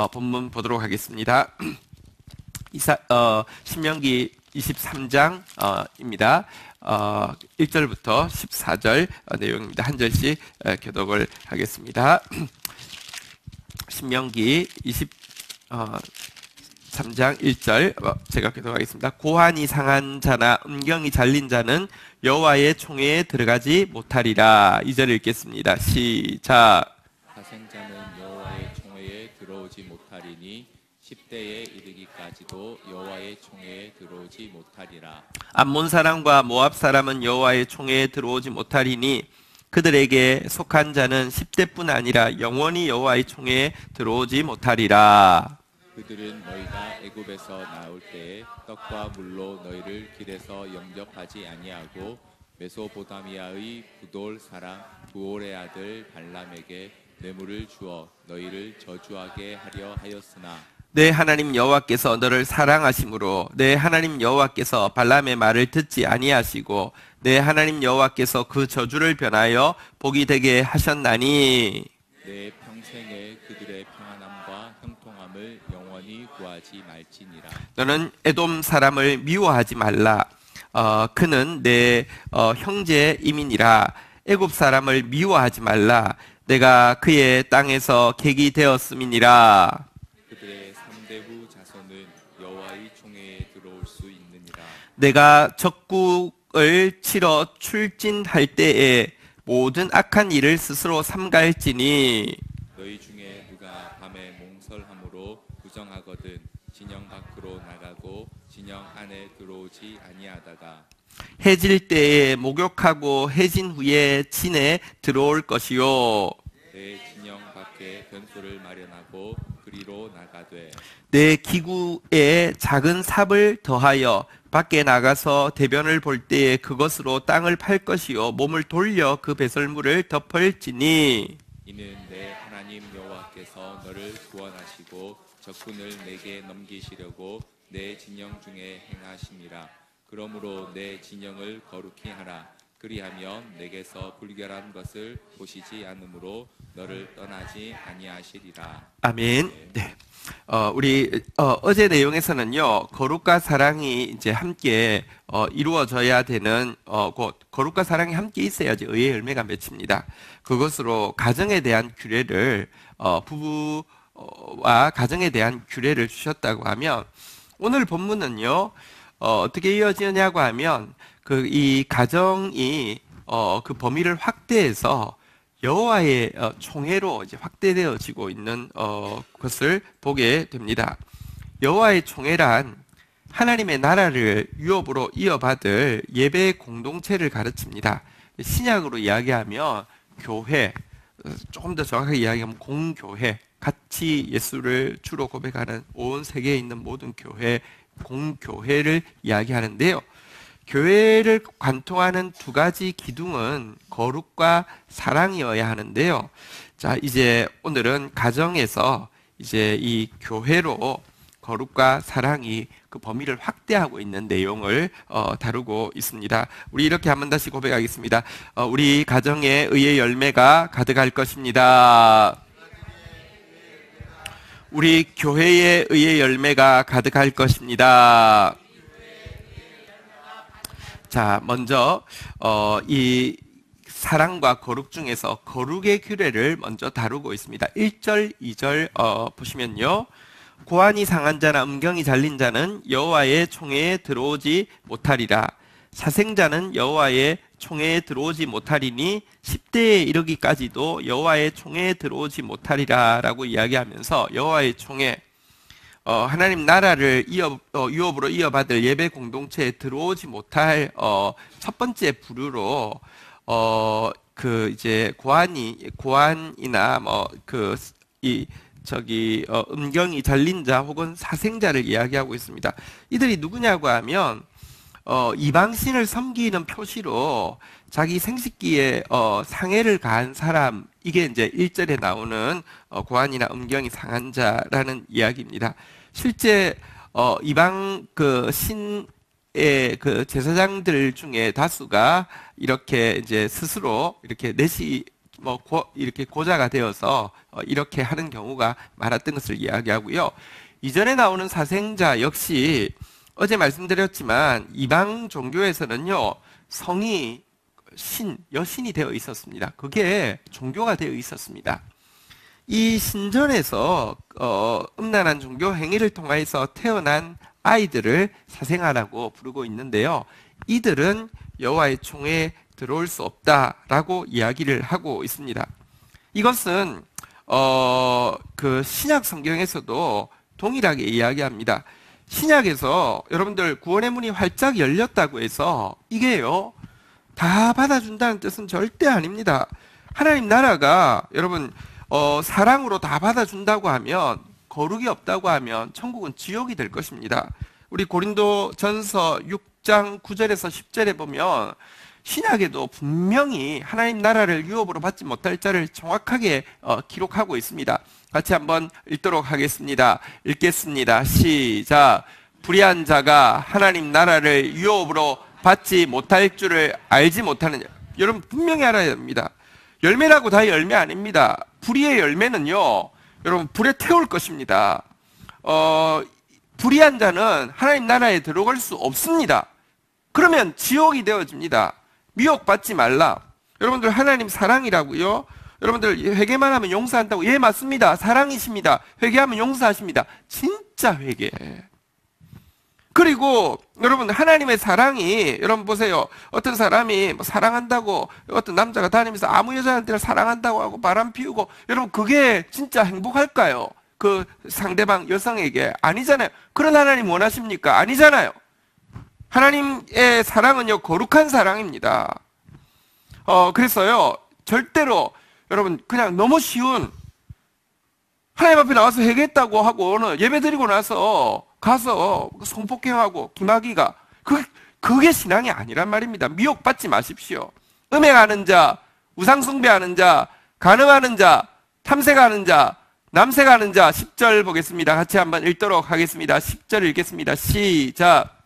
본문 보도록 하겠습니다. 신명기 23장입니다. 1절부터 14절 내용입니다. 한 절씩 교독을 하겠습니다. 신명기 23장 1절 제가 교독하겠습니다. 고환이 상한 자나 음경이 잘린 자는 여호와의 총회에 들어가지 못하리라. 2절 읽겠습니다. 시작. 사생자는 여호와의 총회에 들어오지 못하리니 10대에 이르기까지도 여호와의 총회에 들어오지 못하리라. 암몬 사람과 모압 사람은 여호와의 총회에 들어오지 못하리니 그들에게 속한 자는 10대뿐 아니라 영원히 여호와의 총회에 들어오지 못하리라. 그들은 너희가 애굽에서 나올 때에 떡과 물로 너희를 길에서 영접하지 아니하고 메소포타미아의 부돌 사람 부올의 아들 발람에게 뇌물을 주어 너희를 저주하게 하려 하였으나 내 하나님 여호와께서 너를 사랑하심으로 내 하나님 여호와께서 발람의 말을 듣지 아니하시고 내 하나님 여호와께서 그 저주를 변하여 복이 되게 하셨나니 내 평생에 그들의 평안함과 형통함을 영원히 구하지 말지니라. 너는 에돔 사람을 미워하지 말라. 그는 내 형제임이니라. 애굽 사람을 미워하지 말라. 내가 그의 땅에서 객이 되었음이니라. 그들의 3대부 자손은 여호와의 총회에 들어올 수 있느니라. 내가 적국을 치러 출진할 때에 모든 악한 일을 스스로 삼갈지니 너희 중에 누가 밤에 몽설함으로 부정하거든 진영 밖으로 나가고 진영 안에 들어오지 아니하다가 해질 때에 목욕하고 해진 후에 진에 들어올 것이요 내 진영 밖에 변소를 마련하고 그리로 나가되 내 기구에 작은 삽을 더하여 밖에 나가서 대변을 볼 때에 그것으로 땅을 팔 것이요 몸을 돌려 그 배설물을 덮을지니 이는 내 하나님 여호와께서 너를 구원하시고 적군을 내게 넘기시려고 내 진영 중에 행하심이라. 그러므로 내 진영을 거룩히 하라. 그리하면 내게서 불결한 것을 보시지 않으므로 너를 떠나지 아니하시리라. 아멘. 네. 우리 어제 내용에서는요 거룩과 사랑이 이제 함께 이루어져야 되는 곳 거룩과 사랑이 함께 있어야지 의의 열매가 맺힙니다. 그것으로 가정에 대한 규례를 부부와 가정에 대한 규례를 주셨다고 하면 오늘 본문은요 어떻게 이어지느냐고 하면 이 가정이 그 범위를 확대해서 여호와의 총회로 이제 확대되어지고 있는 것을 보게 됩니다. 여호와의 총회란 하나님의 나라를 유업으로 이어받을 예배 공동체를 가르칩니다. 신약으로 이야기하면 교회, 조금 더 정확하게 이야기하면 공교회, 같이 예수를 주로 고백하는 온 세계에 있는 모든 교회, 공교회를 이야기하는데요. 교회를 관통하는 두 가지 기둥은 거룩과 사랑이어야 하는데요. 자, 이제 오늘은 가정에서 이제 이 교회로 거룩과 사랑이 그 범위를 확대하고 있는 내용을 다루고 있습니다. 우리 이렇게 한번 다시 고백하겠습니다. 우리 가정에 의의 열매가 가득할 것입니다. 우리 교회에 의의 열매가 가득할 것입니다. 자, 먼저 이 사랑과 거룩 중에서 거룩의 규례를 먼저 다루고 있습니다. 1절, 2절 보시면요. 고환이 상한 자나 음경이 잘린 자는 여호와의 총회에 들어오지 못하리라. 사생자는 여호와의 총회에 들어오지 못하리니 10대에 이르기까지도 여호와의 총회에 들어오지 못하리라 라고 이야기하면서 여호와의 총회 하나님 나라를 유업으로 이어받을 예배 공동체에 들어오지 못할 첫 번째 부류로 이제 고환이나 음경이 잘린 자 혹은 사생자를 이야기하고 있습니다. 이들이 누구냐고 하면 이방신을 섬기는 표시로 자기 생식기에 상해를 가한 사람, 이게 이제 1절에 나오는 고환이나 음경이 상한 자라는 이야기입니다. 실제 이방 신의 제사장들 중에 다수가 이렇게 이제 스스로 이렇게 이렇게 고자가 되어서 이렇게 하는 경우가 많았던 것을 이야기하고요. 이전에 나오는 사생자 역시 어제 말씀드렸지만 이방 종교에서는요, 성이 여신이 되어 있었습니다. 그게 종교가 되어 있었습니다. 이 신전에서 음란한 종교 행위를 통해서 태어난 아이들을 사생아라고 부르고 있는데요. 이들은 여호와의 총회에 들어올 수 없다라고 이야기를 하고 있습니다. 이것은 그 신약 성경에서도 동일하게 이야기합니다. 신약에서 여러분들 구원의 문이 활짝 열렸다고 해서 이게요 다 받아준다는 뜻은 절대 아닙니다. 하나님 나라가 여러분 사랑으로 다 받아준다고 하면, 거룩이 없다고 하면 천국은 지옥이 될 것입니다. 우리 고린도전서 6장 9절에서 10절에 보면 신약에도 분명히 하나님 나라를 유업으로 받지 못할 자를 정확하게 기록하고 있습니다. 같이 한번 읽도록 하겠습니다. 읽겠습니다. 시작. 불의한 자가 하나님 나라를 유업으로 받지 못할 줄을 알지 못하느냐. 여러분 분명히 알아야 됩니다. 열매라고 다 열매 아닙니다. 불의의 열매는요, 여러분 불에 태울 것입니다. 불의한 자는 하나님 나라에 들어갈 수 없습니다. 그러면 지옥이 되어집니다. 미혹받지 말라. 여러분들 하나님 사랑이라고요? 여러분들 회개만 하면 용서한다고? 예, 맞습니다. 사랑이십니다. 회개하면 용서하십니다. 진짜 회개. 그리고 여러분 하나님의 사랑이, 여러분 보세요. 어떤 사람이 사랑한다고, 어떤 남자가 다니면서 아무 여자한테나 사랑한다고 하고 바람 피우고, 여러분 그게 진짜 행복할까요? 그 상대방 여성에게. 아니잖아요. 그런 하나님 원하십니까? 아니잖아요. 하나님의 사랑은요 거룩한 사랑입니다. 그래서요 절대로 여러분 그냥 너무 쉬운, 하나님 앞에 나와서 회개했다고 하고 예배 드리고 나서 가서 성폭행하고 기마귀가, 그게 신앙이 아니란 말입니다. 미혹받지 마십시오. 음행하는 자, 우상숭배하는 자, 간음하는 자, 탐색하는 자, 남색하는 자. 10절 보겠습니다. 같이 한번 읽도록 하겠습니다. 10절 읽겠습니다. 시작.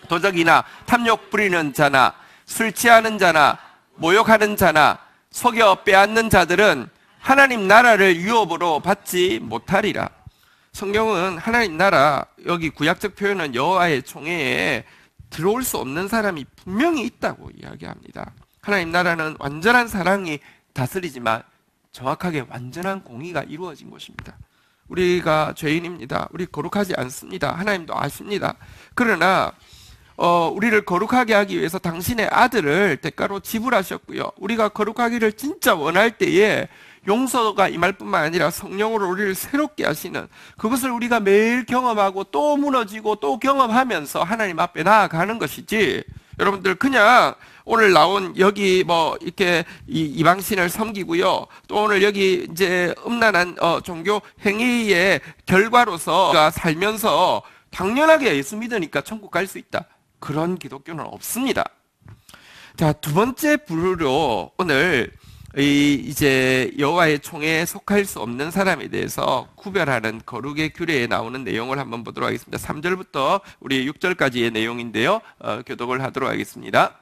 도적이나 탐욕 부리는 자나 술 취하는 자나 모욕하는 자나 속여 빼앗는 자들은 하나님 나라를 유업으로 받지 못하리라. 성경은 하나님 나라, 여기 구약적 표현은 여호와의 총회에 들어올 수 없는 사람이 분명히 있다고 이야기합니다. 하나님 나라는 완전한 사랑이 다스리지만 정확하게 완전한 공의가 이루어진 것입니다. 우리가 죄인입니다. 우리 거룩하지 않습니다. 하나님도 아십니다. 그러나 우리를 거룩하게 하기 위해서 당신의 아들을 대가로 지불하셨고요. 우리가 거룩하기를 진짜 원할 때에 용서가 임할 뿐만 아니라 성령으로 우리를 새롭게 하시는, 그것을 우리가 매일 경험하고 또 무너지고 또 경험하면서 하나님 앞에 나아가는 것이지, 여러분들 그냥 오늘 나온 여기 이렇게 이방신을 섬기고요, 또 오늘 여기 이제 음란한 종교 행위의 결과로서 살면서 당연하게 예수 믿으니까 천국 갈 수 있다, 그런 기독교는 없습니다. 자, 두 번째 부류로 오늘 이제 여호와의 총회에 속할 수 없는 사람에 대해서 구별하는 거룩의 규례에 나오는 내용을 한번 보도록 하겠습니다. 3절부터 우리 6절까지의 내용인데요, 교독을 하도록 하겠습니다.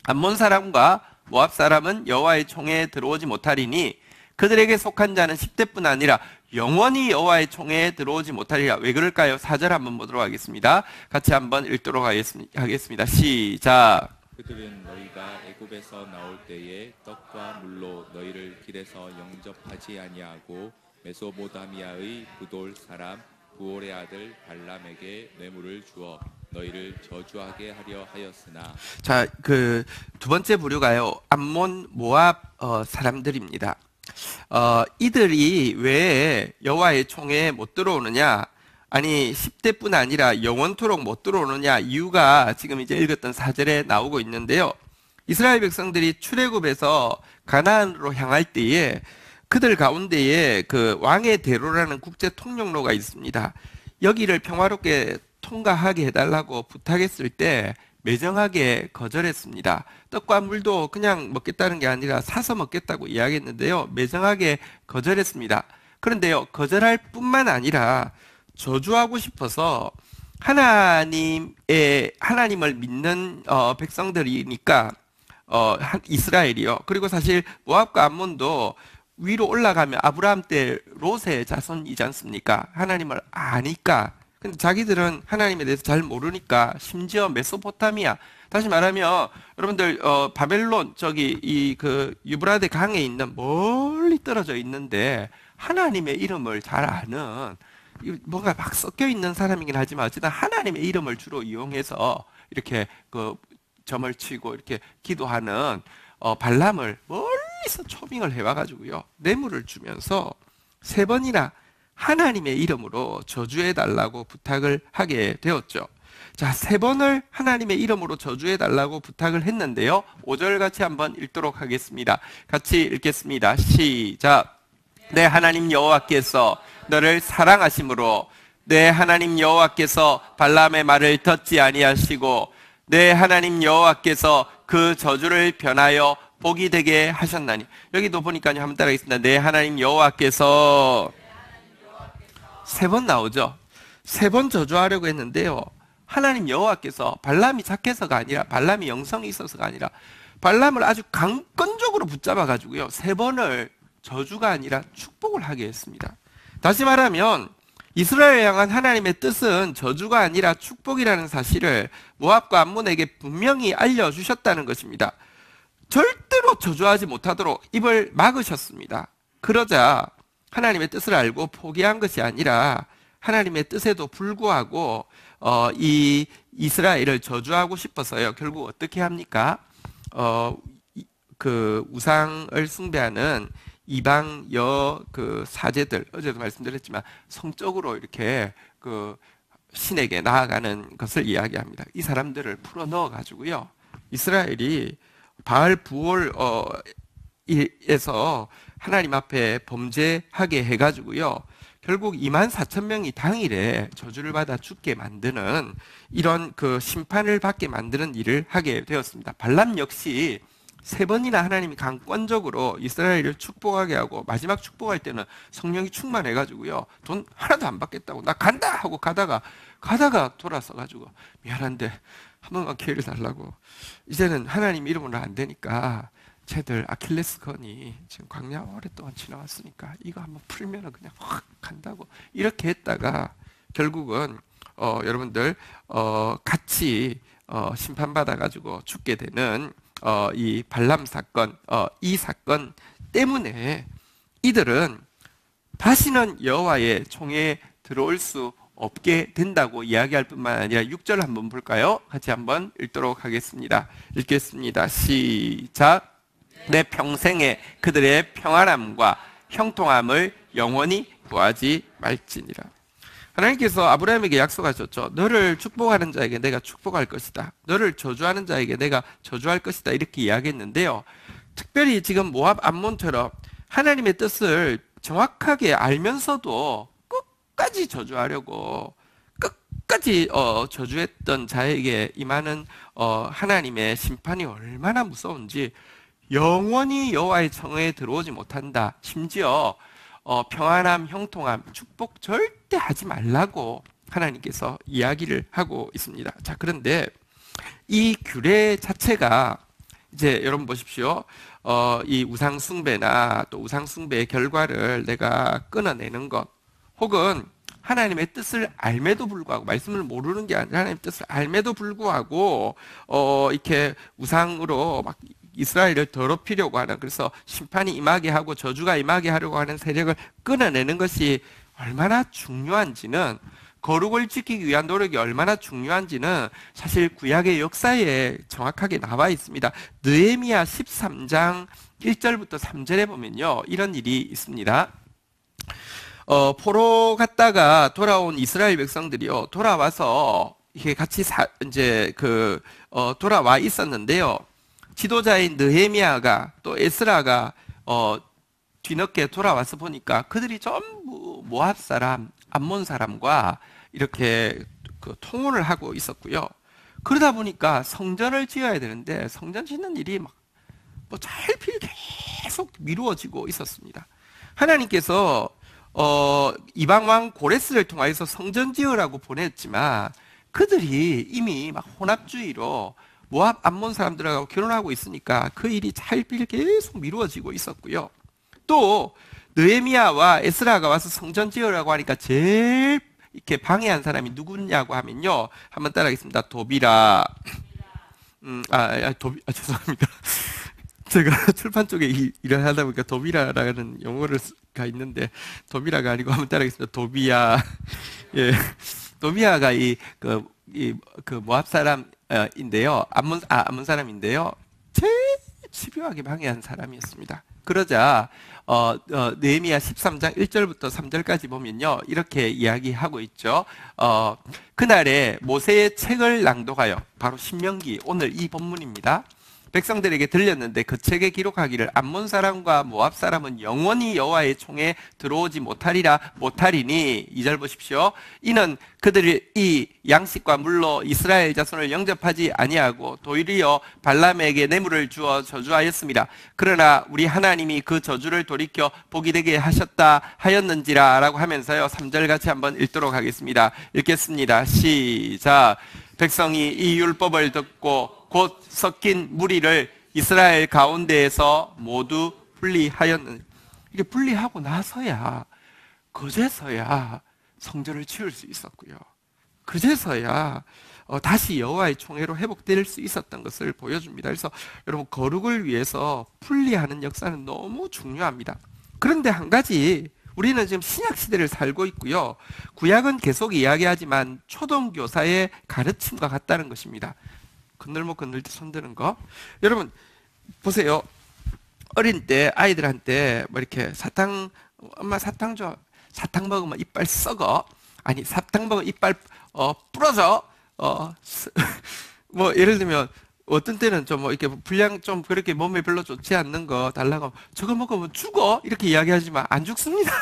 암몬 사람과 모압 사람은 여호와의 총회에 들어오지 못하리니 그들에게 속한 자는 10대뿐 아니라 영원히 여호와의 총회에 들어오지 못하리라. 왜 그럴까요? 4절 한번 보도록 하겠습니다. 같이 한번 읽도록 하겠습니다. 시작. 그들은 너희가 애굽에서 나올 때에 떡과 물로 너희를 길에서 영접하지 아니하고 메소보다미아의 부돌 사람 부올의 아들 발람에게 뇌물을 주어 너희를 저주하게 하려 하였으나. 자, 그 두 번째 부류가요, 암몬 모압 사람들입니다. 이들이 왜 여호와의 총회에 못 들어오느냐? 아니 10대뿐 아니라 영원토록 못 들어오느냐? 이유가 지금 이제 읽었던 4절에 나오고 있는데요. 이스라엘 백성들이 출애굽에서 가나안으로 향할 때에 그들 가운데에 그 왕의 대로라는 국제 통용로가 있습니다. 여기를 평화롭게 통과하게 해달라고 부탁했을 때 매정하게 거절했습니다. 떡과 물도 그냥 먹겠다는 게 아니라 사서 먹겠다고 이야기했는데요, 매정하게 거절했습니다. 그런데요, 거절할 뿐만 아니라 저주하고 싶어서 하나님을 믿는 백성들이니까 이스라엘이요. 그리고 사실 모압과 암몬도 위로 올라가면 아브라함 때 롯의 자손이지 않습니까? 하나님을 아니까. 근데 자기들은 하나님에 대해서 잘 모르니까 심지어 메소포타미아, 다시 말하면 여러분들 바벨론 저기 이 그 유브라데 강에 있는 멀리 떨어져 있는데 하나님의 이름을 잘 아는 뭔가 막 섞여 있는 사람이긴 하지만 어쨌든 하나님의 이름을 주로 이용해서 이렇게 그 점을 치고 이렇게 기도하는 발람을 멀리서 초빙을 해와가지고요 뇌물을 주면서 3번이나 하나님의 이름으로 저주해달라고 부탁을 하게 되었죠. 자, 3번을 하나님의 이름으로 저주해달라고 부탁을 했는데요. 5절 같이 한번 읽도록 하겠습니다. 같이 읽겠습니다. 시작. 내 하나님 여호와께서 너를 사랑하심으로 내 하나님 여호와께서 발람의 말을 듣지 아니하시고 내 하나님 여호와께서 그 저주를 변하여 복이 되게 하셨나니. 여기도 보니까요 한번 따라하겠습니다. 내 하나님 여호와께서 3번 나오죠. 3번 저주하려고 했는데요. 하나님 여호와께서 발람이 착해서가 아니라 발람이 영성이 있어서가 아니라 발람을 아주 강권적으로 붙잡아 가지고요 3번을 저주가 아니라 축복을 하게 했습니다. 다시 말하면 이스라엘 향한 하나님의 뜻은 저주가 아니라 축복이라는 사실을 모압과 암몬에게 분명히 알려주셨다는 것입니다. 절대로 저주하지 못하도록 입을 막으셨습니다. 그러자 하나님의 뜻을 알고 포기한 것이 아니라 하나님의 뜻에도 불구하고 이 이스라엘을 저주하고 싶어서요. 결국 어떻게 합니까? 그 우상을 숭배하는 이방 그 사제들, 어제도 말씀드렸지만 성적으로 이렇게 그 신에게 나아가는 것을 이야기합니다. 이 사람들을 풀어 넣어 가지고요. 이스라엘이 바알 부올에서 하나님 앞에 범죄하게 해 가지고요. 결국 24,000명이 당일에 저주를 받아 죽게 만드는 이런 그 심판을 받게 만드는 일을 하게 되었습니다. 발람 역시 3번이나 하나님이 강권적으로 이스라엘을 축복하게 하고 마지막 축복할 때는 성령이 충만해가지고요. 돈 하나도 안 받겠다고 나 간다 하고 가다가 돌아서가지고 미안한데 한 번만 기회를 달라고. 이제는 하나님 이름으로 안 되니까 쟤들 아킬레스건이 지금 광야 오랫동안 지나왔으니까 이거 한번 풀면은 그냥 확 간다고 이렇게 했다가 결국은 여러분들 같이 심판받아가지고 죽게 되는 이 발람 사건, 이 사건 때문에 이들은 다시는 여호와의 총에 들어올 수 없게 된다고 이야기할 뿐만 아니라 6절 한번 볼까요? 같이 한번 읽도록 하겠습니다. 읽겠습니다. 시작. 내 평생에 그들의 평안함과 형통함을 영원히 구하지 말지니라. 하나님께서 아브라함에게 약속하셨죠. 너를 축복하는 자에게 내가 축복할 것이다. 너를 저주하는 자에게 내가 저주할 것이다. 이렇게 이야기했는데요. 특별히 지금 모압 암몬처럼 하나님의 뜻을 정확하게 알면서도 끝까지 저주하려고 끝까지 저주했던 자에게 임하는 하나님의 심판이 얼마나 무서운지 영원히 여호와의 청에 들어오지 못한다. 심지어 평안함, 형통함, 축복 절대 하지 말라고 하나님께서 이야기를 하고 있습니다. 자, 그런데 이 규례 자체가 이제 여러분 보십시오. 이 우상 숭배나 또 우상 숭배의 결과를 내가 끊어내는 것, 혹은 하나님의 뜻을 알매도 불구하고, 말씀을 모르는 게 아니라 하나님의 뜻을 알매도 불구하고 이렇게 우상으로 막 이스라엘을 더럽히려고 하는, 그래서 심판이 임하게 하고 저주가 임하게 하려고 하는 세력을 끊어내는 것이 얼마나 중요한지는, 거룩을 지키기 위한 노력이 얼마나 중요한지는 사실 구약의 역사에 정확하게 나와 있습니다. 느헤미야 13장 1절부터 3절에 보면요, 이런 일이 있습니다. 포로 갔다가 돌아온 이스라엘 백성들이요, 돌아와서 이게 같이 돌아와 있었는데요. 지도자인 느헤미야가 또 에스라가 뒤늦게 돌아와서 보니까 그들이 전부 모압 사람, 암몬 사람과 이렇게 그 통혼을 하고 있었고요. 그러다 보니까 성전을 지어야 되는데 성전 짓는 일이 막 뭐 차일피일 계속 미루어지고 있었습니다. 하나님께서 이방 왕 고레스를 통하여서 성전 지으라고 보냈지만 그들이 이미 막 혼합주의로 모압 암몬 사람들하고 결혼하고 있으니까 그 일이 차일피일 계속 미루어지고 있었고요. 또 느헤미야와 에스라가 와서 성전 지으라고 하니까 제일 이렇게 방해한 사람이 누구냐고 하면요, 한번 따라하겠습니다. 도비라. 죄송합니다. 제가 출판 쪽에 일을 하다 보니까 도비라라는 용어가 있는데 도비라가 아니고 한번 따라하겠습니다. 도비야. 예, 도비야가 그 모압 사람인데요, 암몬 사람인데요, 제일 집요하게 방해한 사람이었습니다. 그러자 느헤미야 13장 1절부터 3절까지 보면요, 이렇게 이야기하고 있죠. 그날에 모세의 책을 낭독하여, 바로 신명기, 오늘 이 본문입니다. 백성들에게 들렸는데 그 책에 기록하기를 암몬 사람과 모압 사람은 영원히 여호와의 총에 들어오지 못하리니, 2절 보십시오. 이는 그들이 이 양식과 물로 이스라엘 자손을 영접하지 아니하고 도리어 발람에게 뇌물을 주어 저주하였습니다. 그러나 우리 하나님이 그 저주를 돌이켜 복이 되게 하셨다 하였는지라, 라고 하면서요, 3절 같이 한번 읽도록 하겠습니다. 읽겠습니다. 시작. 백성이 이 율법을 듣고 곧 섞인 무리를 이스라엘 가운데에서 모두 분리하였는. 이게 분리하고 나서야, 그제서야 성전을 지을 수 있었고요, 그제서야 다시 여호와의 총회로 회복될 수 있었던 것을 보여줍니다. 그래서 여러분, 거룩을 위해서 분리하는 역사는 너무 중요합니다. 그런데 한 가지, 우리는 지금 신약 시대를 살고 있고요, 구약은 계속 이야기하지만 초등교사의 가르침과 같다는 것입니다. 건들목 건들 때 손드는 거. 여러분 보세요. 어린 때 아이들한테 뭐 이렇게 엄마 사탕 줘, 사탕 먹으면 이빨 썩어, 아니 사탕 먹으면 이빨 부러져, 뭐 예를 들면 어떤 때는 좀 뭐 이렇게 분량 좀 그렇게 몸에 별로 좋지 않는 거 달라고 하면 저거 먹으면 죽어, 이렇게 이야기하지만 안 죽습니다.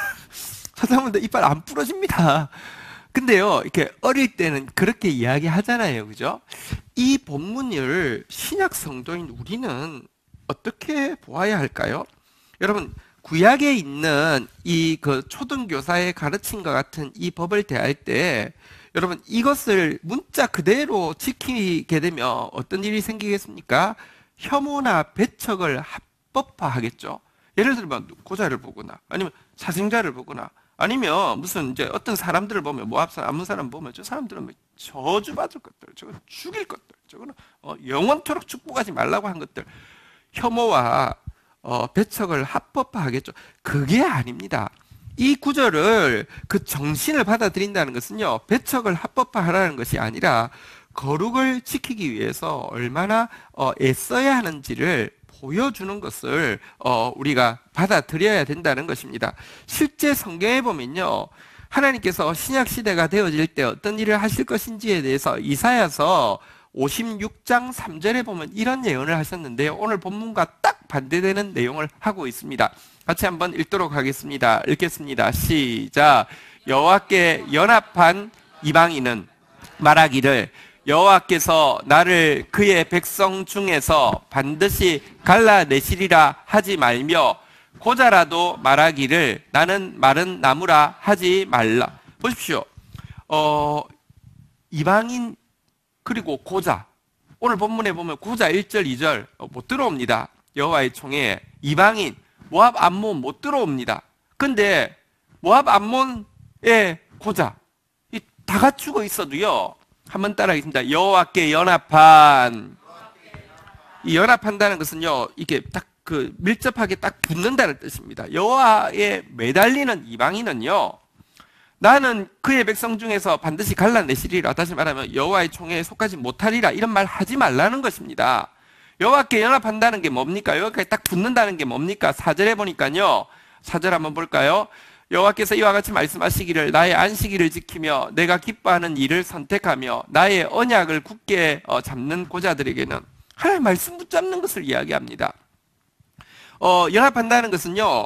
사탕 먹는데 이빨 안 부러집니다. 근데요, 이렇게 어릴 때는 그렇게 이야기하잖아요, 그죠? 이 본문을 신약 성도인 우리는 어떻게 보아야 할까요? 여러분, 구약에 있는 이 그 초등교사의 가르침과 같은 이 법을 대할 때, 여러분 이것을 문자 그대로 지키게 되면 어떤 일이 생기겠습니까? 혐오나 배척을 합법화하겠죠. 예를 들면 고자를 보거나, 아니면 사생자를 보거나, 아니면 무슨 이제 어떤 사람들을 보면, 모압 사람, 암몬 사람 보면 저 사람들은 뭐 저주받을 것들, 저건 죽일 것들, 저거는 영원토록 축복하지 말라고 한 것들, 혐오와 배척을 합법화하겠죠. 그게 아닙니다. 이 구절을, 그 정신을 받아들인다는 것은요, 배척을 합법화하라는 것이 아니라 거룩을 지키기 위해서 얼마나 애써야 하는지를 보여주는 것을 우리가 받아들여야 된다는 것입니다. 실제 성경에 보면요, 하나님께서 신약 시대가 되어질 때 어떤 일을 하실 것인지에 대해서 이사야서 56장 3절에 보면 이런 예언을 하셨는데요, 오늘 본문과 딱 반대되는 내용을 하고 있습니다. 같이 한번 읽도록 하겠습니다. 읽겠습니다. 시작. 여호와께 연합한 이방인은 말하기를 여호와께서 나를 그의 백성 중에서 반드시 갈라내시리라 하지 말며, 고자라도 말하기를 나는 마른 나무라 하지 말라. 보십시오. 이방인 그리고 고자, 오늘 본문에 보면 고자 1절 2절 못 들어옵니다. 여호와의 총에 이방인 모압 암몬 못 들어옵니다. 근데 모압 암몬의 고자 다 갖추고 있어도요, 한번 따라하겠습니다. 여호와께 연합한. 이 연합한다는 것은요, 이게 딱 그 밀접하게 딱 붙는다는 뜻입니다. 여호와에 매달리는 이방인은요, 나는 그의 백성 중에서 반드시 갈라내시리라. 다시 말하면 여호와의 총에 속하지 못하리라, 이런 말 하지 말라는 것입니다. 여호와께 연합한다는 게 뭡니까? 여호와께 딱 붙는다는 게 뭡니까? 4절에 보니까요, 4절 한번 볼까요? 여호와께서 이와 같이 말씀하시기를 나의 안식일을 지키며 내가 기뻐하는 일을 선택하며 나의 언약을 굳게 잡는 고자들에게는, 하나님 말씀 붙잡는 것을 이야기합니다. 연합한다는 것은요,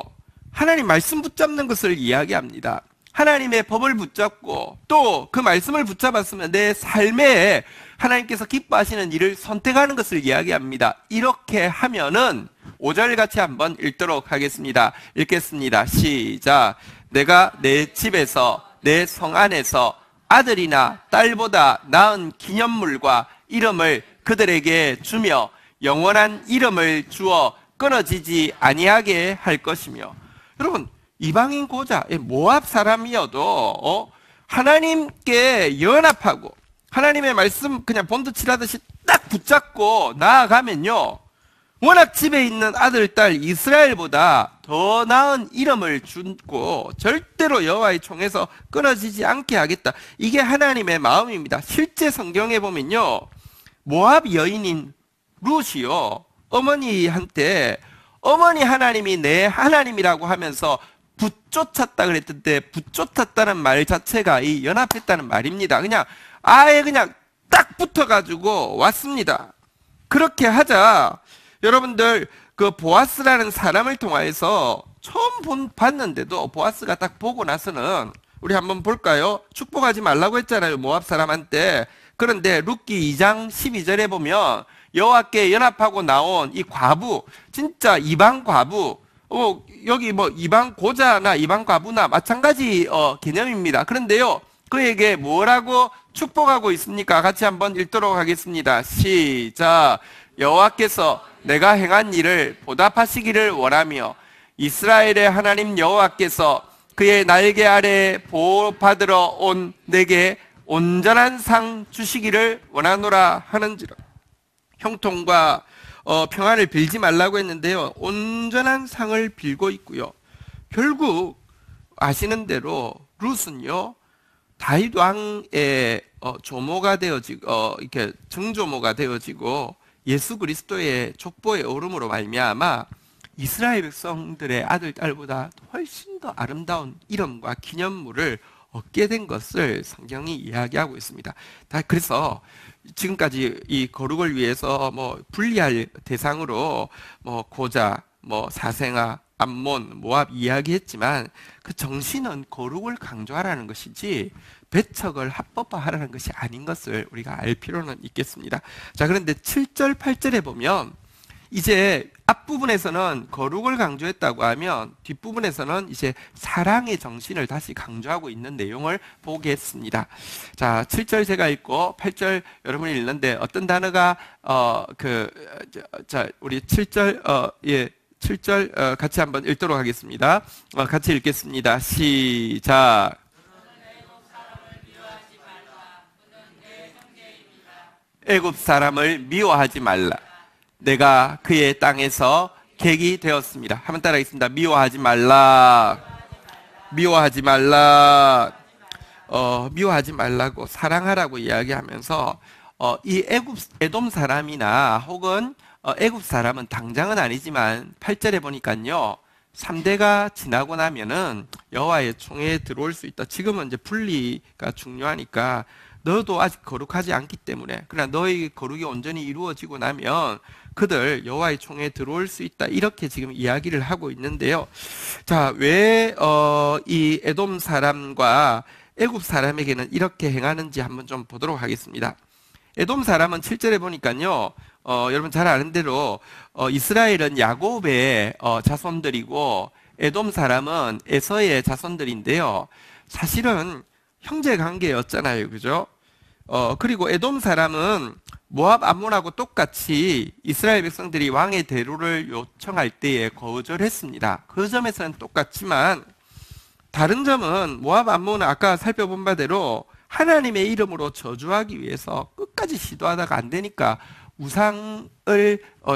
하나님 말씀 붙잡는 것을 이야기합니다. 하나님의 법을 붙잡고 또 그 말씀을 붙잡았으면 내 삶에 하나님께서 기뻐하시는 일을 선택하는 것을 이야기합니다. 이렇게 하면은 5절 같이 한번 읽도록 하겠습니다. 읽겠습니다. 시작. 내가 내 집에서 내 성 안에서 아들이나 딸보다 나은 기념물과 이름을 그들에게 주며 영원한 이름을 주어 끊어지지 아니하게 할 것이며. 여러분, 이방인 고자 모압 사람이어도 하나님께 연합하고 하나님의 말씀 그냥 본드칠하듯이 딱 붙잡고 나아가면요, 워낙 집에 있는 아들, 딸 이스라엘보다 더 나은 이름을 주고 절대로 여호와의 총에서 끊어지지 않게 하겠다. 이게 하나님의 마음입니다. 실제 성경에 보면요, 모압 여인인 룻이요, 어머니한테 어머니 하나님이 내 하나님이라고 하면서 붙쫓았다 그랬던데, 붙쫓았다는 말 자체가 이 연합했다는 말입니다. 그냥 아예 그냥 딱 붙어가지고 왔습니다. 그렇게 하자 여러분들, 그 보아스라는 사람을 통하여서 처음 봤는데도 보아스가 딱 보고 나서는, 우리 한번 볼까요? 축복하지 말라고 했잖아요, 모압 사람한테. 그런데 룻기 2장 12절에 보면 여호와께 연합하고 나온 이 과부, 진짜 이방 과부, 여기 뭐 이방 고자나 이방 과부나 마찬가지 개념입니다. 그런데요, 그에게 뭐라고 축복하고 있습니까? 같이 한번 읽도록 하겠습니다. 시작. 여호와께서 내가 행한 일을 보답하시기를 원하며 이스라엘의 하나님 여호와께서 그의 날개 아래 보호받으러 온 내게 온전한 상 주시기를 원하노라 하는지라. 형통과 평안을 빌지 말라고 했는데요, 온전한 상을 빌고 있고요. 결국 아시는 대로 룻은요, 다윗 왕의 조모가 되어지고 이렇게 증조모가 되어지고 예수 그리스도의 족보의 오름으로 말미암아 이스라엘 백성들의 아들, 딸보다 훨씬 더 아름다운 이름과 기념물을 얻게 된 것을 성경이 이야기하고 있습니다. 그래서 지금까지 이 거룩을 위해서 뭐 분리할 대상으로 뭐 고자, 뭐 사생아, 암몬, 모압 이야기했지만, 그 정신은 거룩을 강조하라는 것이지 배척을 합법화하라는 것이 아닌 것을 우리가 알 필요는 있겠습니다. 자, 그런데 7절, 8절에 보면 이제 앞부분에서는 거룩을 강조했다고 하면 뒷부분에서는 이제 사랑의 정신을 다시 강조하고 있는 내용을 보겠습니다. 자, 7절 제가 읽고 8절 여러분이 읽는데 어떤 단어가 우리 7절 7절 같이 한번 읽도록 하겠습니다. 같이 읽겠습니다. 시작. 애굽 사람을 미워하지 말라. 내가 그의 땅에서 객이 되었습니다. 한번 따라하겠습니다. 미워하지 말라. 미워하지 말라. 미워하지 말라고, 사랑하라고 이야기하면서 이 에돔 사람이나 혹은 애굽 사람은 당장은 아니지만 8절에 보니까요, 3대가 지나고 나면은 여호와의 총에 들어올 수 있다. 지금은 이제 분리가 중요하니까 너도 아직 거룩하지 않기 때문에, 그러나 너의 거룩이 온전히 이루어지고 나면 그들 여호와의 총에 들어올 수 있다. 이렇게 지금 이야기를 하고 있는데요. 자, 왜 이 에돔 사람과 애굽 사람에게는 이렇게 행하는지 한번 좀 보도록 하겠습니다. 에돔 사람은 7절에 보니까요, 여러분 잘 아는 대로 이스라엘은 야곱의 자손들이고 에돔 사람은 에서의 자손들인데요, 사실은 형제 관계였잖아요, 그죠? 그리고 에돔 사람은 모압 암몬하고 똑같이 이스라엘 백성들이 왕의 대로를 요청할 때에 거절했습니다. 그 점에서는 똑같지만 다른 점은 모압 암몬은 아까 살펴본 바대로 하나님의 이름으로 저주하기 위해서 끝까지 시도하다가 안 되니까 우상을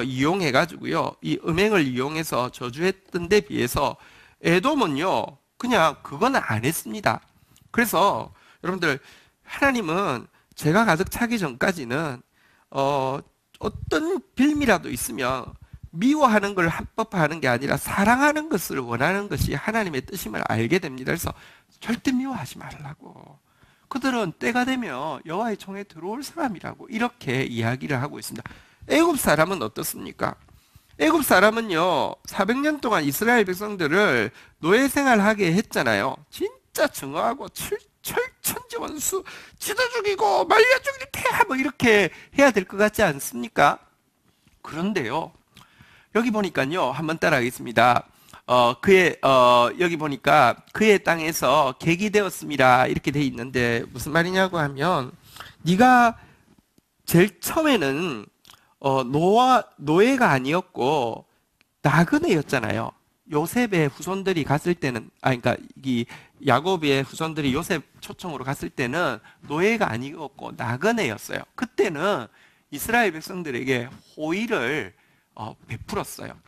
이용해 가지고요, 이 음행을 이용해서 저주했던 데 비해서 에돔은요, 그냥 그건 안 했습니다. 그래서 여러분들, 하나님은 죄가 가득 차기 전까지는 어떤 빌미라도 있으면 미워하는 걸 합법화하는 게 아니라 사랑하는 것을 원하는 것이 하나님의 뜻임을 알게 됩니다. 그래서 절대 미워하지 말라고. 그들은 때가 되면 여호와의 총에 들어올 사람이라고 이렇게 이야기를 하고 있습니다. 애굽 사람은 어떻습니까? 애굽 사람은요, 400년 동안 이스라엘 백성들을 노예 생활하게 했잖아요. 진짜 증오하고 철천지원수, 찢어 죽이고 말려 죽이고 태하 뭐 이렇게 해야 될 것 같지 않습니까? 그런데요, 여기 보니까요, 한번 따라하겠습니다. 여기 보니까 그의 땅에서 객이 되었습니다. 이렇게 돼 있는데 무슨 말이냐고 하면, 네가 제일 처음에는 노예가 아니었고 나그네였잖아요. 요셉의 후손들이 갔을 때는, 그러니까 이 야곱의 후손들이 요셉 초청으로 갔을 때는 노예가 아니었고 나그네였어요. 그때는 이스라엘 백성들에게 호의를 베풀었어요.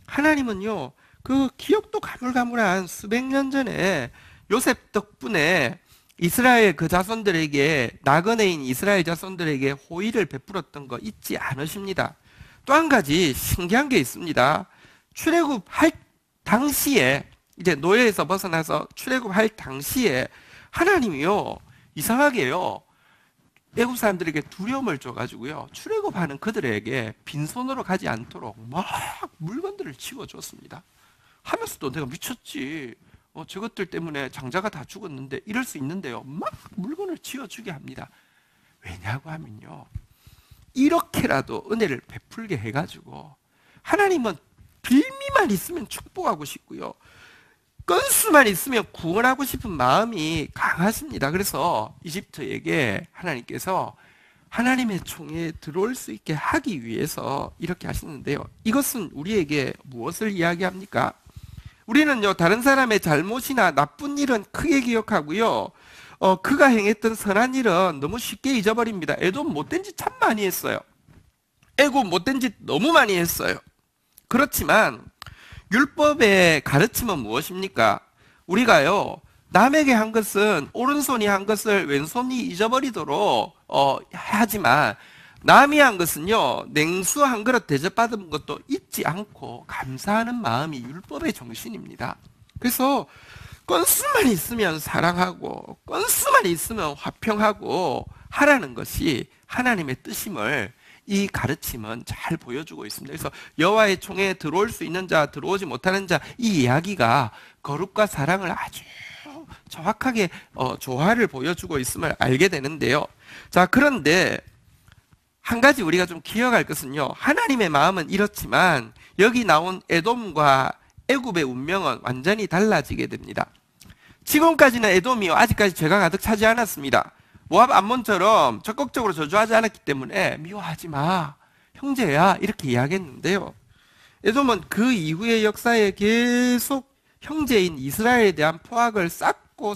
하나님은요, 그 기억도 가물가물한 수백 년 전에 요셉 덕분에 이스라엘 그 자손들에게, 나그네인 이스라엘 자손들에게 호의를 베풀었던 거 잊지 않으십니다. 또 한 가지 신기한 게 있습니다. 출애굽할 당시에, 이제 노예에서 벗어나서 출애굽할 당시에 하나님이요, 이상하게요, 애굽 사람들에게 두려움을 줘가지고요, 출애굽하는 그들에게 빈손으로 가지 않도록 막 물건들을 치워줬습니다. 하면서도 내가 미쳤지, 저것들 때문에 장자가 다 죽었는데 이럴 수 있는데요, 막 물건을 치워주게 합니다. 왜냐고 하면요, 이렇게라도 은혜를 베풀게 해가지고 하나님은 빌미만 있으면 축복하고 싶고요, 건수만 있으면 구원하고 싶은 마음이 강하십니다. 그래서 이집트에게 하나님께서 하나님의 총에 들어올 수 있게 하기 위해서 이렇게 하시는데요, 이것은 우리에게 무엇을 이야기합니까? 우리는요, 다른 사람의 잘못이나 나쁜 일은 크게 기억하고요, 그가 행했던 선한 일은 너무 쉽게 잊어버립니다. 에돔 못된 짓 참 많이 했어요. 애굽 못된 짓 너무 많이 했어요. 그렇지만 율법의 가르침은 무엇입니까? 우리가요, 남에게 한 것은 오른손이 한 것을 왼손이 잊어버리도록 하지만, 남이 한 것은요, 냉수 한 그릇 대접받은 것도 잊지 않고 감사하는 마음이 율법의 정신입니다. 그래서 건수만 있으면 사랑하고 건수만 있으면 화평하고 하라는 것이 하나님의 뜻임을 이 가르침은 잘 보여주고 있습니다. 그래서 여호와의 총에 들어올 수 있는 자, 들어오지 못하는 자, 이 이야기가 거룩과 사랑을 아주 정확하게 조화를 보여주고 있음을 알게 되는데요. 자, 그런데 한 가지 우리가 좀 기억할 것은요, 하나님의 마음은 이렇지만 여기 나온 에돔과 애굽의 운명은 완전히 달라지게 됩니다. 지금까지는 에돔이 아직까지 죄가 가득 차지 않았습니다. 모압 암몬처럼 적극적으로 저주하지 않았기 때문에 미워하지 마, 형제야, 이렇게 이야기했는데요, 에돔은 그 이후의 역사에 계속 형제인 이스라엘에 대한 포악을 쌓고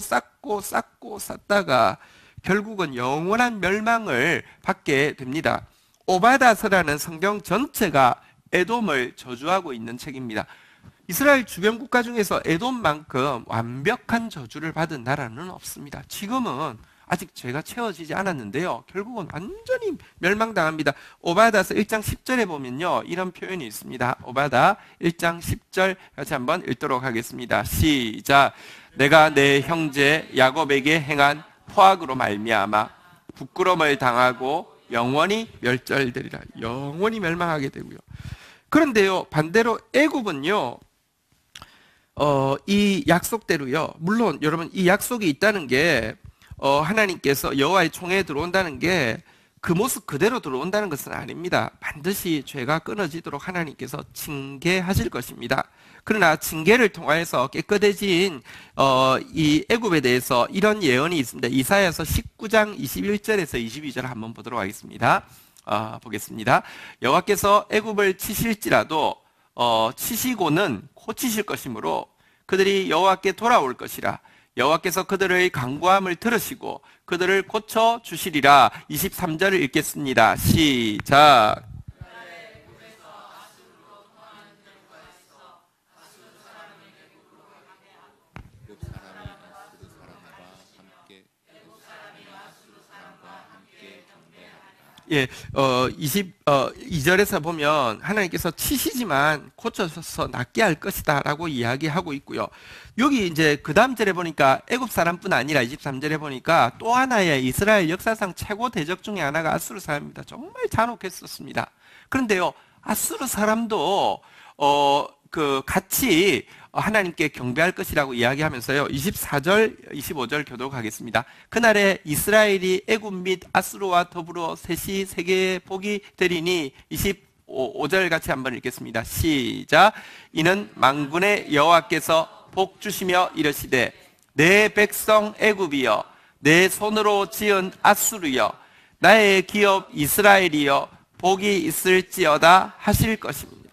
쌓다가 결국은 영원한 멸망을 받게 됩니다. 오바다서라는 성경 전체가 에돔을 저주하고 있는 책입니다. 이스라엘 주변 국가 중에서 에돔만큼 완벽한 저주를 받은 나라는 없습니다. 지금은 아직 죄가 채워지지 않았는데요, 결국은 완전히 멸망당합니다. 오바다서 1장 10절에 보면요, 이런 표현이 있습니다. 오바다 1장 10절 같이 한번 읽도록 하겠습니다. 시작. 내가 내 형제 야곱에게 행한 포악으로 말미암아 부끄러움을 당하고 영원히 멸절되리라. 영원히 멸망하게 되고요. 그런데요, 반대로 애굽은요, 이 약속대로요, 물론 여러분 이 약속이 있다는 게 하나님께서 여호와의 총에 들어온다는 게 그 모습 그대로 들어온다는 것은 아닙니다. 반드시 죄가 끊어지도록 하나님께서 징계하실 것입니다. 그러나 징계를 통하여서 깨끗해진 이 애굽에 대해서 이런 예언이 있습니다. 이사야서 19장 21절에서 22절 한번 보도록 하겠습니다. 보겠습니다. 여호와께서 애굽을 치실지라도 치시고는 고치실 것이므로 그들이 여호와께 돌아올 것이라. 여호와께서 그들의 간구함을 들으시고 그들을 고쳐 주시리라. 23절을 읽겠습니다. 시작. 예, 22절에서 보면 하나님께서 치시지만 고쳐서 낫게 할 것이다 라고 이야기하고 있고요. 여기 이제 그 다음 절에 보니까 애굽 사람뿐 아니라 23절에 보니까 또 하나의 이스라엘 역사상 최고 대적 중에 하나가 아수르 사람입니다. 정말 잔혹했었습니다. 그런데요, 아수르 사람도 같이 하나님께 경배할 것이라고 이야기하면서요, 24절, 25절 교독하겠습니다. 그날에 이스라엘이 애굽 및 아수르와 더불어 셋이 세계의 복이 되리니. 25절 같이 한번 읽겠습니다. 시작. 이는 만군의 여호와께서 복 주시며 이르시되 내 백성 애굽이여, 내 손으로 지은 아수르여, 나의 기업 이스라엘이여 복이 있을지어다 하실 것입니다.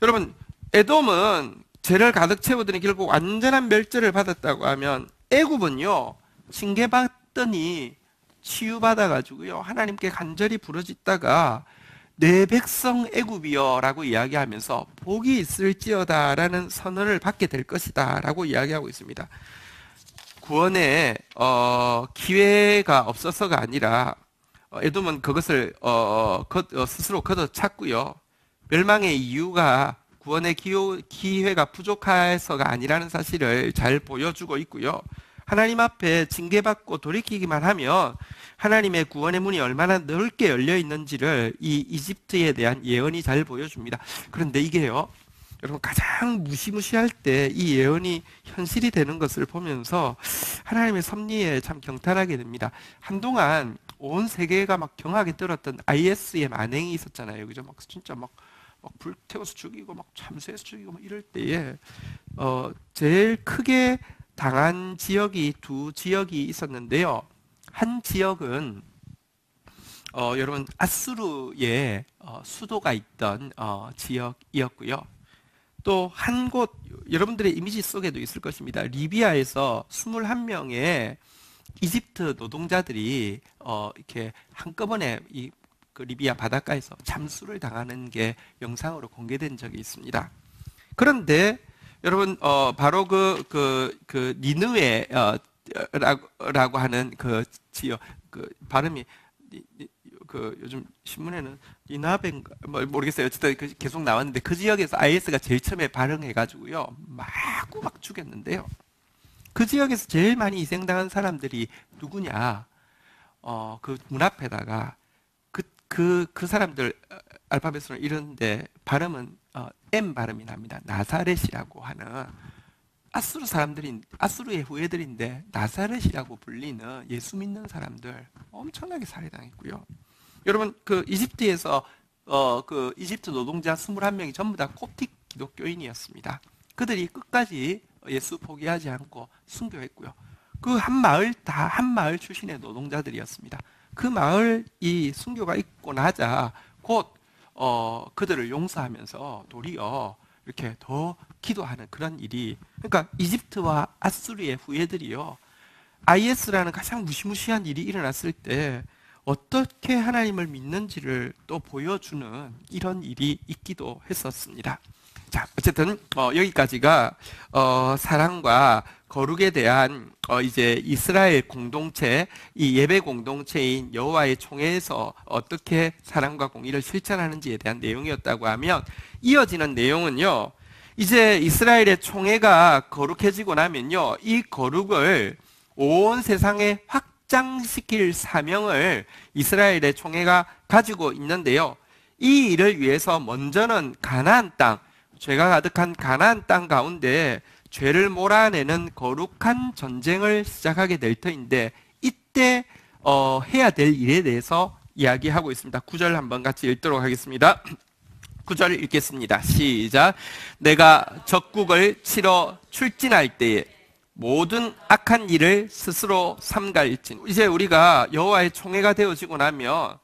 여러분, 에돔은 죄를 가득 채우더니 결국 완전한 멸절을 받았다고 하면, 애굽은요 징계받더니 치유받아가지고요 하나님께 간절히 부르짖다가 내 백성 애굽이여 라고 이야기하면서 복이 있을지어다 라는 선언을 받게 될 것이다 라고 이야기하고 있습니다. 구원의 기회가 없어서가 아니라 에돔은 그것을 스스로 걷어찼고요. 멸망의 이유가 구원의 기회가 부족해서가 아니라는 사실을 잘 보여주고 있고요. 하나님 앞에 징계받고 돌이키기만 하면 하나님의 구원의 문이 얼마나 넓게 열려 있는지를 이 이집트에 대한 예언이 잘 보여줍니다. 그런데 이게요, 여러분, 가장 무시무시할 때 이 예언이 현실이 되는 것을 보면서 하나님의 섭리에 참 경탄하게 됩니다. 한동안 온 세계가 막 경악에 떨었던 IS의 만행이 있었잖아요. 그죠? 막 진짜 막 불태워서 죽이고 막 참수해서 죽이고 막 이럴 때에 제일 크게 당한 지역이 두 지역이 있었는데요. 한 지역은 여러분 아수르의 수도가 있던 지역이었고요. 또 한 곳, 여러분들의 이미지 속에도 있을 것입니다. 리비아에서 21명의 이집트 노동자들이 이렇게 한꺼번에 그 리비아 바닷가에서 잠수를 당하는 게 영상으로 공개된 적이 있습니다. 그런데 여러분, 바로 그 니느웨 라고 하는 그 지역, 그 발음이 그 요즘 신문에는 니나벤가 모르겠어요. 어쨌든 계속 나왔는데 그 지역에서 IS가 제일 처음에 발흥해가지고요 마구 막 죽였는데요. 그 지역에서 제일 많이 희생당한 사람들이 누구냐? 그 문 앞에다가 그 사람들 알파벳으로 이러는데 발음은 M 발음이 납니다. 나사렛이라고 하는 아수르의 후예들인데 나사렛이라고 불리는 예수 믿는 사람들 엄청나게 살해당했고요. 여러분, 그 이집트에서 그 이집트 노동자 21명이 전부 다 koptic 기독교인이었습니다. 그들이 끝까지 예수 포기하지 않고 순교했고요. 그 한 마을 출신의 노동자들이었습니다. 그 마을이 순교가 있고 나자 곧 그들을 용서하면서 도리어 이렇게 더 기도하는 그런 일이, 그러니까 이집트와 아수르의 후예들이요 IS라는 가장 무시무시한 일이 일어났을 때 어떻게 하나님을 믿는지를 또 보여주는 이런 일이 있기도 했었습니다. 자, 어쨌든 여기까지가 사랑과 거룩에 대한 이제 이스라엘 공동체, 이 예배 공동체인 여호와의 총회에서 어떻게 사랑과 공의를 실천하는지에 대한 내용이었다고 하면, 이어지는 내용은요, 이제 이스라엘의 총회가 거룩해지고 나면요, 이 거룩을 온 세상에 확장시킬 사명을 이스라엘의 총회가 가지고 있는데요. 이 일을 위해서 먼저는 가나안 땅, 죄가 가득한 가나안 땅 가운데 죄를 몰아내는 거룩한 전쟁을 시작하게 될 터인데, 이때 해야 될 일에 대해서 이야기하고 있습니다. 9절 한번 같이 읽도록 하겠습니다. 9절 읽겠습니다. 시작. 내가 적국을 치러 출진할 때에 모든 악한 일을 스스로 삼갈진. 이제 우리가 여호와의 총회가 되어지고 나면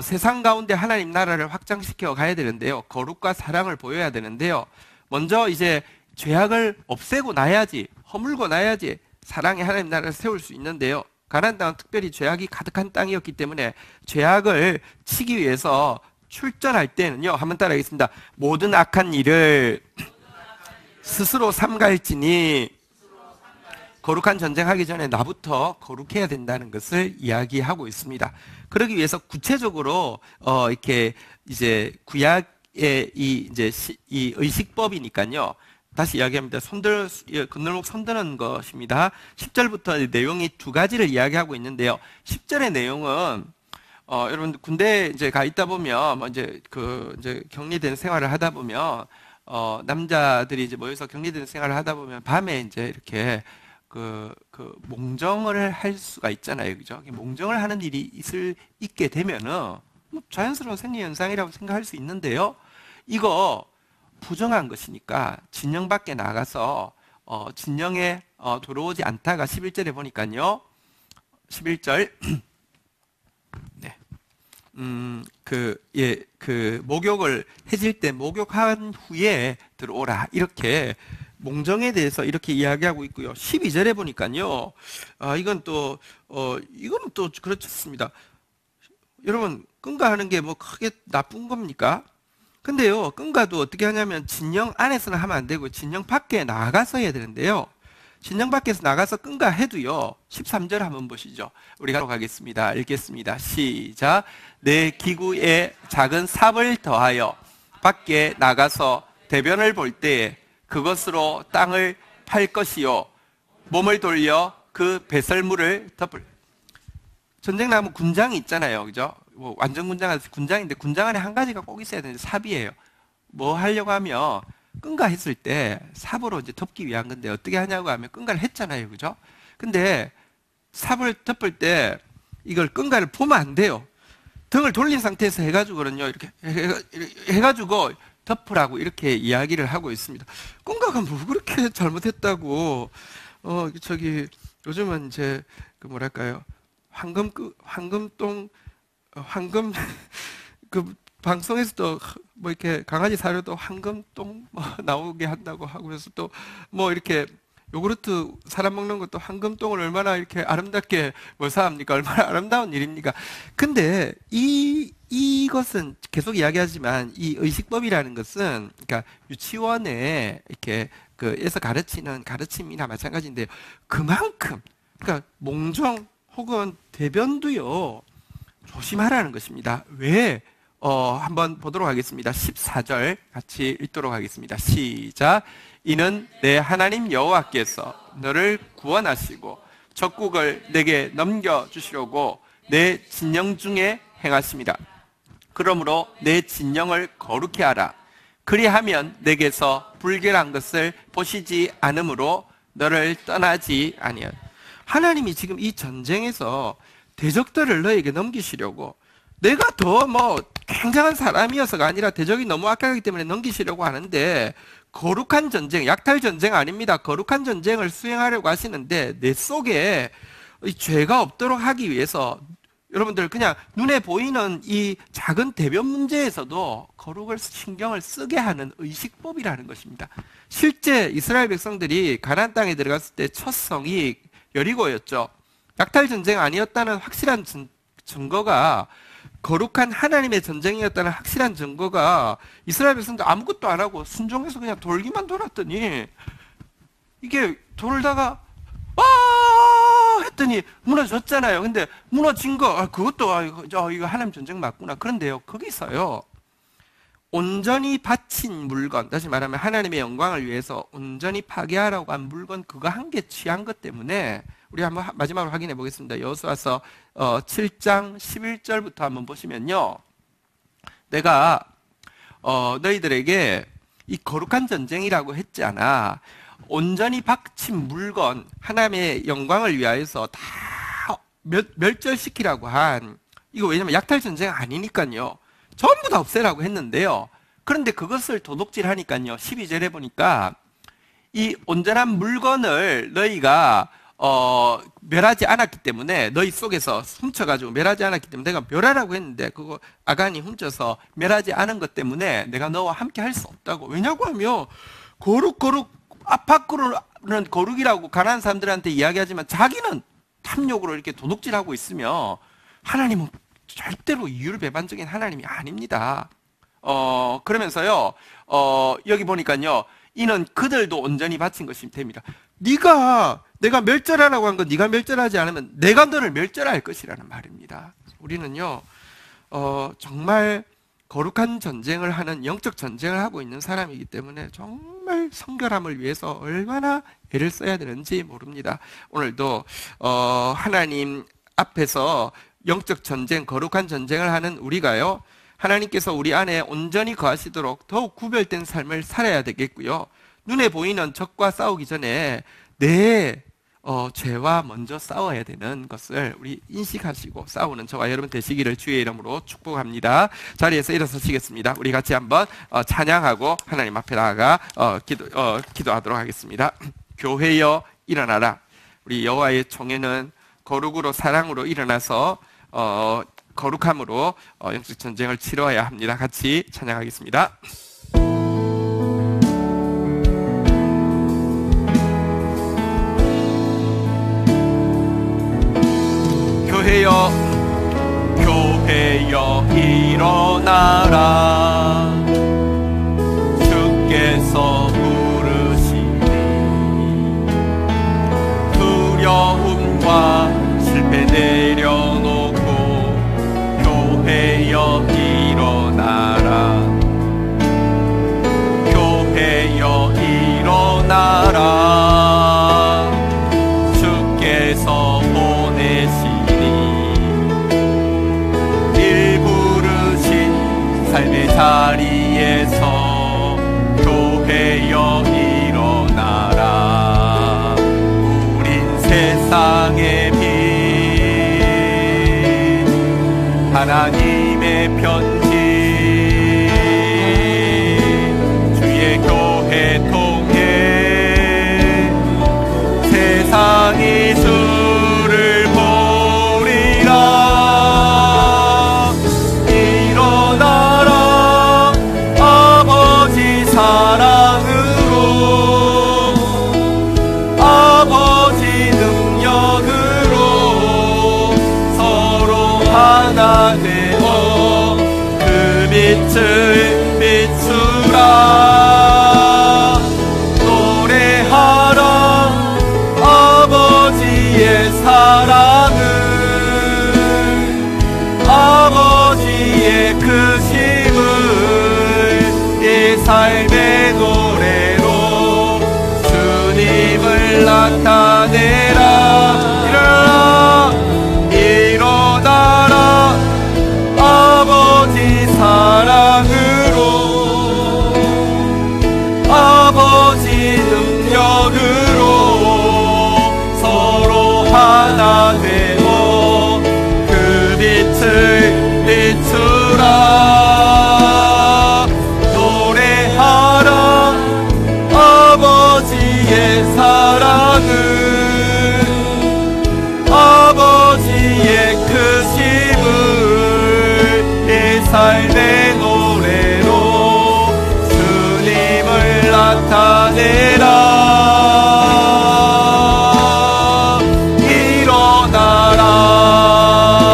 세상 가운데 하나님 나라를 확장시켜 가야 되는데요. 거룩과 사랑을 보여야 되는데요. 먼저 이제 죄악을 없애고 나야지, 허물고 나야지 사랑의 하나님 나라를 세울 수 있는데요. 가나안 땅은 특별히 죄악이 가득한 땅이었기 때문에 죄악을 치기 위해서 출전할 때는요, 한번 따라하겠습니다. 모든 악한 일을 스스로 삼갈지니, 거룩한 전쟁하기 전에 나부터 거룩해야 된다는 것을 이야기하고 있습니다. 그러기 위해서 구체적으로 이렇게 이제 구약의 이 의식법이니까요. 다시 이야기합니다. 건널목 손드는 것입니다. 10절부터 내용이 두 가지를 이야기하고 있는데요. 10절의 내용은 여러분 군대에 이제 가 있다 보면 이제 격리된 생활을 하다 보면 남자들이 이제 모여서 격리된 생활을 하다 보면 밤에 이제 이렇게 몽정을 할 수가 있잖아요. 그죠? 몽정을 하는 일이 있게 되면은 뭐 자연스러운 생리 현상이라고 생각할 수 있는데요. 이거 부정한 것이니까 진영 밖에 나가서 진영에 들어오지 않다가 11절에 보니까요. 11절 네. 목욕을 해질 때 목욕한 후에 들어오라. 이렇게 몽정에 대해서 이렇게 이야기하고 있고요. 12절에 보니까요. 이거는 또 그렇습니다. 여러분, 끈가하는 게 뭐 크게 나쁜 겁니까? 근데요, 끈가도 어떻게 하냐면 진영 안에서는 하면 안 되고 진영 밖에 나가서 해야 되는데요. 진영 밖에서 나가서 끈가해도요. 13절 한번 보시죠. 우리가 가겠습니다. 읽겠습니다. 시작. 내 기구에 작은 삽을 더하여 밖에 나가서 대변을 볼 때에 그것으로 땅을 팔 것이요. 몸을 돌려 그 배설물을 덮을. 전쟁 나면 군장이 있잖아요. 그죠? 뭐 완전 군장인데 군장 안에 한 가지가 꼭 있어야 되는데 삽이에요. 뭐 하려고 하면 끈가했을 때 삽으로 이제 덮기 위한 건데 어떻게 하냐고 하면 끈가를 했잖아요. 그죠? 근데 삽을 덮을 때 이걸 끈가를 보면 안 돼요. 등을 돌린 상태에서 해가지고는요. 이렇게 해가지고 덮으라고 이렇게 이야기를 하고 있습니다. 끈가가 뭐 그렇게 잘못했다고 요즘은 이제 그 뭐랄까요? 황금똥 그 방송에서도 뭐 이렇게 강아지 사료도 황금똥 뭐 나오게 한다고 하고 그래서 또 뭐 이렇게 요구르트 사람 먹는 것도 황금똥을 얼마나 이렇게 아름답게 묘사합니까? 얼마나 아름다운 일입니까? 근데 이것은 계속 이야기하지만 이 의식법이라는 것은 그러니까 유치원에 이렇게 에서 가르치는 가르침이나 마찬가지인데요. 그만큼 그러니까 몽정 혹은 대변도요. 조심하라는 것입니다. 왜? 한번 보도록 하겠습니다. 14절 같이 읽도록 하겠습니다. 시작. 이는 내 하나님 여호와께서 너를 구원하시고 적국을 내게 넘겨주시려고 내 진영 중에 행하십니다. 그러므로 내 진영을 거룩히 하라. 그리하면 내게서 불결한 것을 보시지 않으므로 너를 떠나지 아니하리라. 하나님이 지금 이 전쟁에서 대적들을 너에게 넘기시려고 내가 더 굉장한 사람이어서가 아니라 대적이 너무 악하기 때문에 넘기시려고 하는데 거룩한 전쟁, 약탈 전쟁 아닙니다. 거룩한 전쟁을 수행하려고 하시는데 내 속에 죄가 없도록 하기 위해서 여러분들 그냥 눈에 보이는 이 작은 대변 문제에서도 거룩을 신경을 쓰게 하는 의식법이라는 것입니다. 실제 이스라엘 백성들이 가나안 땅에 들어갔을 때 첫 성이 여리고였죠. 약탈 전쟁 아니었다는 확실한 증거가 거룩한 하나님의 전쟁이었다는 확실한 증거가 이스라엘 백성들 아무것도 안 하고 순종해서 그냥 돌기만 돌았더니 이게 돌다가 했더니 무너졌잖아요. 근데 무너진 거 그것도 이거 하나님 전쟁 맞구나. 그런데요 거기서요 온전히 바친 물건, 다시 말하면 하나님의 영광을 위해서 온전히 파괴하라고 한 물건 그거 한 개 취한 것 때문에 우리 한번 마지막으로 확인해 보겠습니다. 여호수아서 7장 11절부터 한번 보시면요. 내가 너희들에게 이 거룩한 전쟁이라고 했잖아. 온전히 바친 물건, 하나님의 영광을 위하여서 다 멸절시키라고 한 이거 왜냐면 약탈 전쟁 아니니까요. 전부 다 없애라고 했는데요. 그런데 그것을 도둑질하니까요. 12절에 보니까 이 온전한 물건을 너희가 멸하지 않았기 때문에 너희 속에서 훔쳐가지고 멸하지 않았기 때문에 내가 멸하라고 했는데 그거 아간이 훔쳐서 멸하지 않은 것 때문에 내가 너와 함께 할 수 없다고. 왜냐고 하면 거룩 밖으로는 거룩이라고 가난한 사람들한테 이야기하지만 자기는 탐욕으로 이렇게 도둑질하고 있으며 하나님은 절대로 이율배반적인 하나님이 아닙니다. 그러면서요, 여기 보니까요, 이는 그들도 온전히 바친 것이 됩니다. 내가 멸절하라고 한 건 네가 멸절하지 않으면 내가 너를 멸절할 것이라는 말입니다. 우리는요, 정말 거룩한 전쟁을 하는 영적 전쟁을 하고 있는 사람이기 때문에 정말 성결함을 위해서 얼마나 애를 써야 되는지 모릅니다. 오늘도 하나님 앞에서 영적 전쟁, 거룩한 전쟁을 하는 우리가요, 하나님께서 우리 안에 온전히 거하시도록 더욱 구별된 삶을 살아야 되겠고요. 눈에 보이는 적과 싸우기 전에 내 죄와 먼저 싸워야 되는 것을 우리 인식하시고 싸우는 저와 여러분 되시기를 주의 이름으로 축복합니다. 자리에서 일어서시겠습니다. 우리 같이 한번 찬양하고 하나님 앞에 나아가 기도하도록 하겠습니다. 교회여 일어나라. 우리 여호와의 총회는 거룩으로 사랑으로 일어나서 거룩함으로 영적 전쟁을 치러야 합니다. 같이 찬양하겠습니다. 교회여 교회여 일어나라 주께서 부르시니 두려움과 실패 내려놓고 교회여 일어나라 교회여 일어나라 주께서 삶의 자리에서 교회여 일어나라 우린 세상의 빛 하나님의 편지 주의 교회 통해 세상이 주를 보리라 사랑으로 아버지 능력으로 서로 하나 되어 그 빛을 비추라 노래하라 아버지의 사랑을 아버지의 크심을 이 삶의 노래로 주님을 나타내라 일어나라 아버지 사랑으로 아버지 능력으로 서로 하나 되어 그 빛을 비추라 아버지의 사랑을 아버지의 크심을 이 삶의 노래로 주님을 나타내라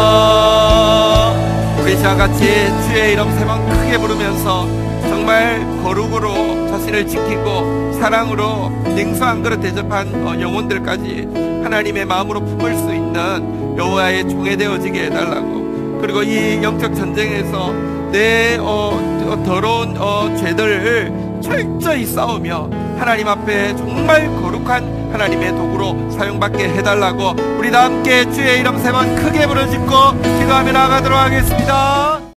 일어나라 우리 다같이 주의 이름 세 번 크게 부르면서 정말 거룩으로 자신을 지키고 사랑으로 냉수 한 그릇 대접한 영혼들까지 하나님의 마음으로 품을 수 있는 여호와의 종이 되어지게 해달라고 그리고 이 영적 전쟁에서 내 더러운 죄들을 철저히 싸우며 하나님 앞에 정말 거룩한 하나님의 도구로 사용받게 해달라고 우리 다 함께 주의 이름 세 번 크게 부르짖고 기도하며 나아가도록 하겠습니다.